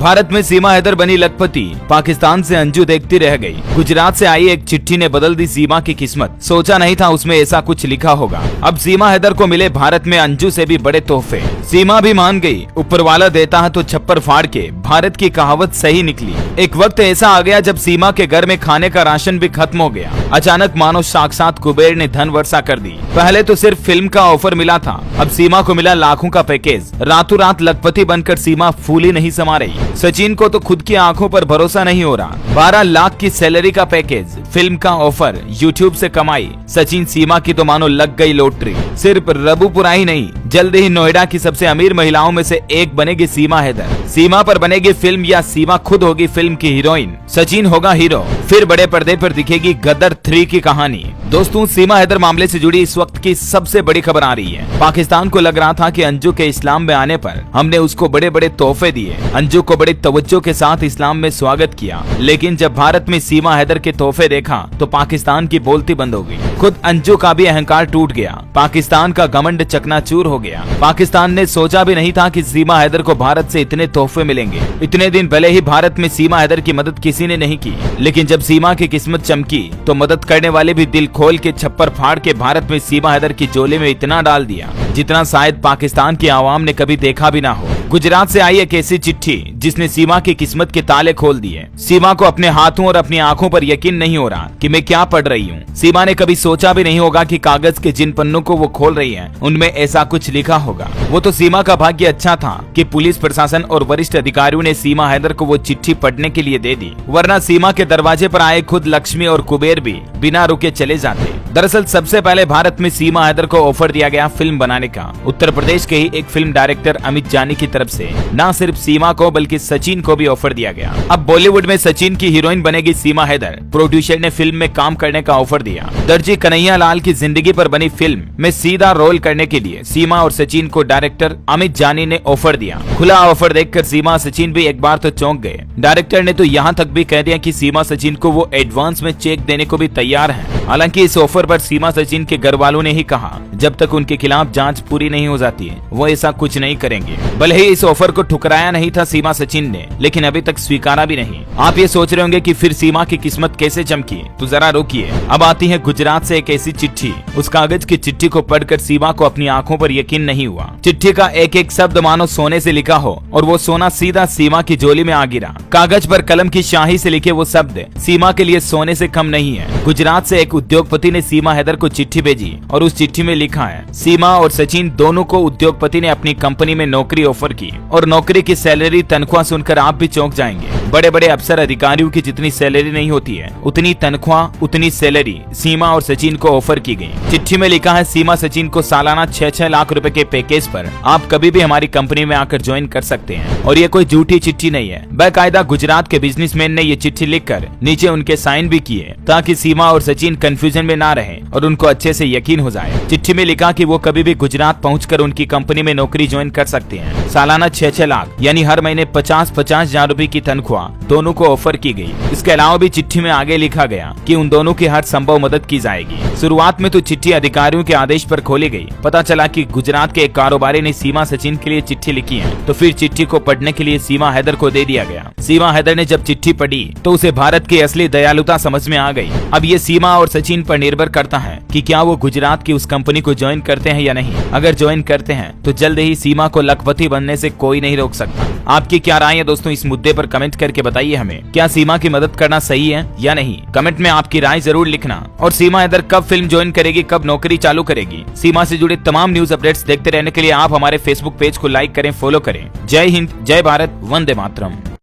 भारत में सीमा हैदर बनी लखपति, पाकिस्तान से अंजू देखती रह गई। गुजरात से आई एक चिट्ठी ने बदल दी सीमा की किस्मत। सोचा नहीं था उसमें ऐसा कुछ लिखा होगा। अब सीमा हैदर को मिले भारत में अंजू से भी बड़े तोहफे। सीमा भी मान गई, ऊपर वाला देता है तो छप्पर फाड़ के। भारत की कहावत सही निकली। एक वक्त ऐसा आ गया जब सीमा के घर में खाने का राशन भी खत्म हो गया। अचानक मानो साक्षात कुबेर ने धन वर्षा कर दी। पहले तो सिर्फ फिल्म का ऑफर मिला था, अब सीमा को मिला लाखों का पैकेज। रातों रात लखपति बनकर सीमा फूली नहीं समा रही। सचिन को तो खुद की आंखों पर भरोसा नहीं हो रहा। 12 लाख की सैलरी का पैकेज, फिल्म का ऑफर, यूट्यूब से कमाई। सचिन सीमा की तो मानो लग गई लॉटरी। सिर्फ रबुपुरा ही नहीं, जल्द ही नोएडा की सबसे अमीर महिलाओं में से एक बनेगी सीमा हैदर। सीमा पर बनेगी फिल्म या सीमा खुद होगी फिल्म की हीरोइन। सचिन होगा हीरो। फिर बड़े पर्दे पर दिखेगी गदर 3 की कहानी। दोस्तों, सीमा हैदर मामले से जुड़ी इस वक्त की सबसे बड़ी खबर आ रही है। पाकिस्तान को लग रहा था कि अंजू के इस्लाम में आने पर हमने उसको बड़े बड़े तोहफे दिए, अंजू को बड़ी तवज्जो के साथ इस्लाम में स्वागत किया। लेकिन जब भारत में सीमा हैदर के तोहफे देखा तो पाकिस्तान की बोलती बंद हो गई। खुद अंजू का भी अहंकार टूट गया। पाकिस्तान का घमंड चकनाचूर हो गया। पाकिस्तान ने सोचा भी नहीं था कि सीमा हैदर को भारत से इतने तोहफे मिलेंगे। इतने दिन भले ही भारत में सीमा हैदर की मदद किसी ने नहीं की, लेकिन जब सीमा की किस्मत चमकी तो मदद करने वाले भी दिल खोल के छप्पर फाड़ के भारत में सीमा हैदर की झोले में इतना डाल दिया जितना शायद पाकिस्तान की आवाम ने कभी देखा भी ना हो। गुजरात से आई एक ऐसी चिट्ठी जिसने सीमा की किस्मत के ताले खोल दिए। सीमा को अपने हाथों और अपनी आंखों पर यकीन नहीं हो रहा कि मैं क्या पढ़ रही हूँ। सीमा ने कभी सोचा भी नहीं होगा कि कागज के जिन पन्नों को वो खोल रही है उनमें ऐसा कुछ लिखा होगा। वो तो सीमा का भाग्य अच्छा था कि पुलिस प्रशासन और वरिष्ठ अधिकारियों ने सीमा हैदर को वो चिट्ठी पढ़ने के लिए दे दी, वरना सीमा के दरवाजे पर आए खुद लक्ष्मी और कुबेर भी बिना रुके चले जाते। दरअसल सबसे पहले भारत में सीमा हैदर को ऑफर दिया गया फिल्म बनाने का। उत्तर प्रदेश के ही एक फिल्म डायरेक्टर अमित जानी की तरफ से न सिर्फ सीमा को बल्कि सचिन को भी ऑफर दिया गया। अब बॉलीवुड में सचिन की हीरोइन बनेगी सीमा हैदर। प्रोड्यूसर ने फिल्म में काम करने का ऑफर दिया। दर्जी कन्हैया लाल की जिंदगी पर बनी फिल्म में सीधा रोल करने के लिए सीमा और सचिन को डायरेक्टर अमित जानी ने ऑफर दिया। खुला ऑफर देखकर सीमा सचिन भी एक बार तो चौंक गए। डायरेक्टर ने तो यहाँ तक भी कह दिया कि सीमा सचिन को वो एडवांस में चेक देने को भी तैयार है। हालांकि इस ऑफर पर सीमा सचिन के घर वालों ने ही कहा जब तक उनके खिलाफ जांच पूरी नहीं हो जाती है वो ऐसा कुछ नहीं करेंगे। भले ही इस ऑफर को ठुकराया नहीं था सीमा सचिन ने, लेकिन अभी तक स्वीकारा भी नहीं। आप ये सोच रहे होंगे कि फिर सीमा की किस्मत कैसे चमकी, तो जरा रुकिए। अब आती है गुजरात से एक ऐसी चिट्ठी। उस कागज की चिट्ठी को पढ़कर सीमा को अपनी आंखों पर यकीन नहीं हुआ। चिट्ठी का एक एक शब्द मानो सोने से लिखा हो और वो सोना सीधा सीमा की झोली में आ गिरा। कागज पर कलम की शाही से लिखे वो शब्द सीमा के लिए सोने से कम नहीं है। गुजरात से एक उद्योगपति ने सीमा हैदर को चिट्ठी भेजी और उस चिट्ठी में लिखा है, सीमा और सचिन दोनों को उद्योगपति ने अपनी कंपनी में नौकरी ऑफर की और नौकरी की सैलरी तनख्वाह सुनकर आप भी चौंक जाएंगे। बड़े बड़े अफसर अधिकारियों की जितनी सैलरी नहीं होती है उतनी तनख्वाह उतनी सैलरी सीमा और सचिन को ऑफर की गई। चिट्ठी में लिखा है, सीमा सचिन को सालाना 6-6 लाख रुपए के पैकेज पर आप कभी भी हमारी कंपनी में आकर ज्वाइन कर सकते हैं। और ये कोई झूठी चिट्ठी नहीं है। बाकायदा गुजरात के बिजनेसमैन ने ये चिट्ठी लिखकर नीचे उनके साइन भी किए ताकि सीमा और सचिन कंफ्यूजन में ना रहे और उनको अच्छे से यकीन हो जाए। चिट्ठी में लिखा कि वो कभी भी गुजरात पहुंचकर उनकी कंपनी में नौकरी ज्वाइन कर सकते हैं। सालाना 6-6 लाख यानी हर महीने 50-50 हजार रुपए की तनख्वाह दोनों को ऑफर की गई। इसके अलावा भी चिट्ठी में आगे लिखा गया कि उन दोनों की हर संभव मदद की जाएगी। शुरुआत में तो चिट्ठी अधिकारियों के आदेश पर खोली गई। पता चला कि गुजरात के एक कारोबारी ने सीमा सचिन के लिए चिट्ठी लिखी है, तो फिर चिट्ठी को पढ़ने के लिए सीमा हैदर को दे दिया गया। सीमा हैदर ने जब चिट्ठी पढ़ी तो उसे भारत की असली दयालुता समझ में आ गई। अब ये सीमा और सचिन पर निर्भर करता है कि क्या वो गुजरात की उस कंपनी को ज्वाइन करते हैं या नहीं। अगर ज्वाइन करते हैं तो जल्द ही सीमा को लखपति बनने से कोई नहीं रोक सकता। आपकी क्या राय है दोस्तों, इस मुद्दे पर कमेंट करके बताइए हमें। क्या सीमा की मदद करना सही है या नहीं? कमेंट में आपकी राय जरूर लिखना। और सीमा हैदर कब फिल्म ज्वाइन करेगी, कब नौकरी चालू करेगी, सीमा से जुड़े तमाम न्यूज अपडेट्स देखते रहने के लिए आप हमारे फेसबुक पेज को लाइक करें, फॉलो करें। जय हिंद, जय भारत, वंदे मातरम।